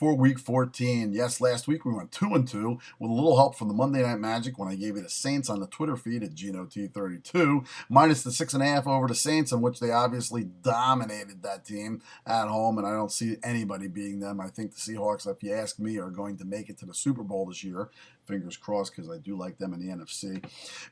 for Week 14. Yes, last week we went 2-2 with a little help from the Monday Night Magic when I gave you the Saints on the Twitter feed at Geno T32, minus the 6.5 over the Saints, in which they obviously dominated that team at home, and I don't see anybody beating them. I think the Seahawks, if you ask me, are going to make it to the Super Bowl this year. Fingers crossed, because I do like them in the NFC.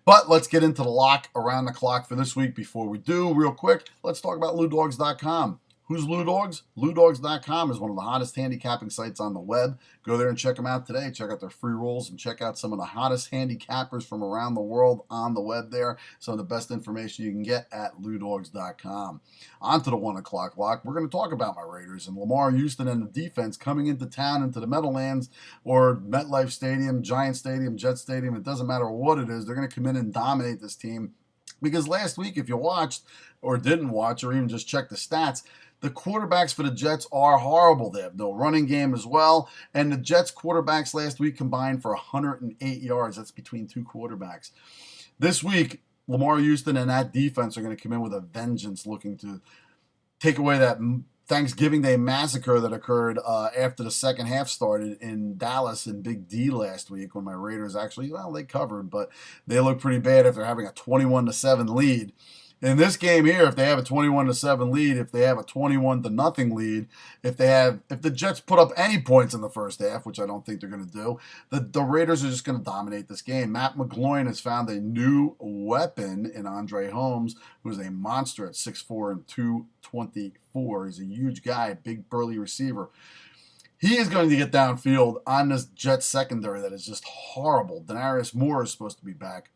But let's get into the lock around the clock for this week. Before we do, real quick, let's talk about LouDogs.com. Who's LouDogs? LouDogs.com is one of the hottest handicapping sites on the web. Go there and check them out today. Check out their free rolls and check out some of the hottest handicappers from around the world on the web there. Some of the best information you can get at LouDogs.com. On to the 1 o'clock lock. We're going to talk about my Raiders and Lamar Houston and the defense coming into town, into the Meadowlands or MetLife Stadium, Giant Stadium, Jet Stadium. It doesn't matter what it is. They're going to come in and dominate this team. Because last week, if you watched or didn't watch or even just check the stats, the quarterbacks for the Jets are horrible. They have no running game as well. And the Jets quarterbacks last week combined for 108 yards. That's between two quarterbacks. This week, Lamar Houston and that defense are going to come in with a vengeance, looking to take away that Thanksgiving Day massacre that occurred after the second half started in Dallas and Big D last week, when my Raiders actually, well, they covered, but they look pretty bad after having a 21-7 lead. In this game here, if they have a 21-7 lead, if they have a 21-0 lead, if the Jets put up any points in the first half, which I don't think they're going to do, the Raiders are just going to dominate this game. Matt McGloin has found a new weapon in Andre Holmes, who's a monster at 6'4" and 224. He's a huge guy, big burly receiver. He is going to get downfield on this Jets secondary that is just horrible. Denarius Moore is supposed to be back.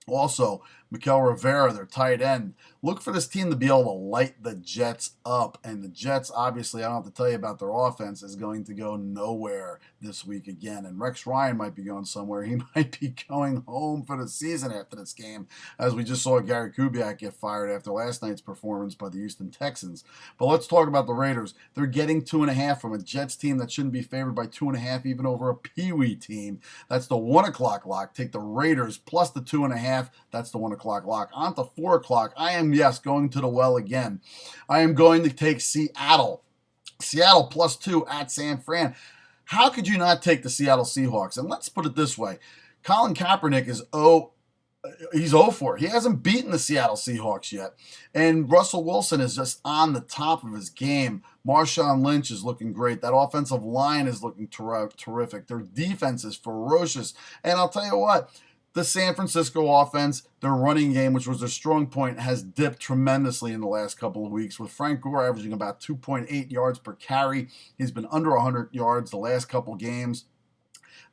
Also, Mikel Rivera, their tight end. Look for this team to be able to light the Jets up. And the Jets, obviously, I don't have to tell you about their offense, is going to go nowhere this week again. And Rex Ryan might be going somewhere. He might be going home for the season after this game, as we just saw Gary Kubiak get fired after last night's performance by the Houston Texans. But let's talk about the Raiders. They're getting 2.5 from a Jets team that shouldn't be favored by 2.5, even over a Pee-wee team. That's the 1 o'clock lock. Take the Raiders plus the 2.5. That's the 1 o'clock lock. On to 4 o'clock. I am, yes, going to the well again. I am going to take Seattle. Seattle plus 2 at San Fran. How could you not take the Seattle Seahawks? And let's put it this way. Colin Kaepernick is he's 0-4. He hasn't beaten the Seattle Seahawks yet. And Russell Wilson is just on the top of his game. Marshawn Lynch is looking great. That offensive line is looking terrific. Their defense is ferocious. And I'll tell you what, the San Francisco offense, their running game, which was their strong point, has dipped tremendously in the last couple of weeks, with Frank Gore averaging about 2.8 yards per carry. He's been under 100 yards the last couple games.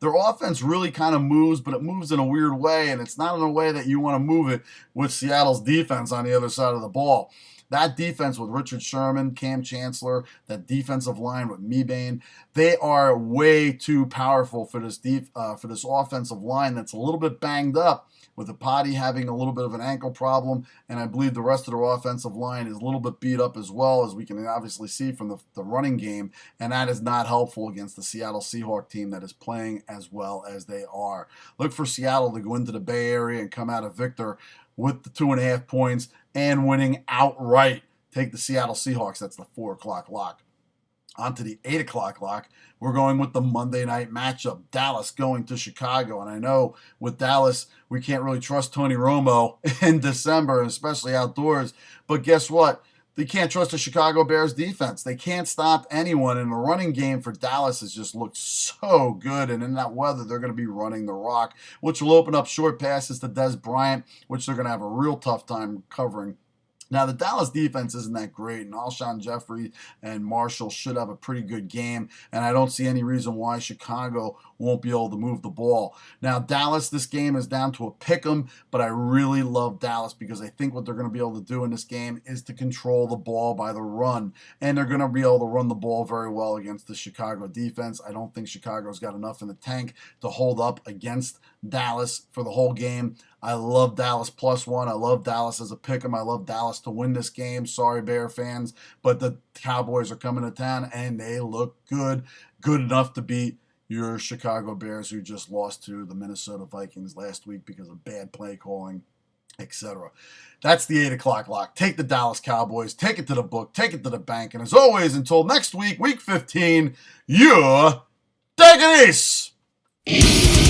Their offense really kind of moves, but it moves in a weird way, and it's not in a way that you want to move it with Seattle's defense on the other side of the ball. That defense with Richard Sherman, Cam Chancellor, that defensive line with Mebane, they are way too powerful for this offensive line that's a little bit banged up, with the Potty having a little bit of an ankle problem, and I believe the rest of their offensive line is a little bit beat up as well, as we can obviously see from the running game, and that is not helpful against the Seattle Seahawks team that is playing as well as they are. Look for Seattle to go into the Bay Area and come out a victor with the 2.5 points and winning outright. Take the Seattle Seahawks. That's the 4 o'clock lock. On to the 8 o'clock lock. We're going with the Monday night matchup. Dallas going to Chicago. And I know with Dallas, we can't really trust Tony Romo in December, especially outdoors. But guess what? They can't trust the Chicago Bears defense. They can't stop anyone. And the running game for Dallas has just looked so good. And in that weather, they're going to be running the rock, which will open up short passes to Des Bryant, which they're going to have a real tough time covering. Now, the Dallas defense isn't that great, and Alshon Jeffrey and Marshall should have a pretty good game, and I don't see any reason why Chicago won't be able to move the ball. Now, Dallas, this game is down to a pick'em, but I really love Dallas because I think what they're going to be able to do in this game is to control the ball by the run, and they're going to be able to run the ball very well against the Chicago defense. I don't think Chicago's got enough in the tank to hold up against Dallas for the whole game. I love Dallas plus 1. I love Dallas as a pick'em. I love Dallas to win this game. Sorry, Bear fans, but the Cowboys are coming to town, and they look good enough to beat your Chicago Bears, who just lost to the Minnesota Vikings last week because of bad play calling. etc. That's the 8 o'clock lock. Take the Dallas Cowboys, take it to the book, take it to the bank. And as always, until next week, week 15, you take it easy.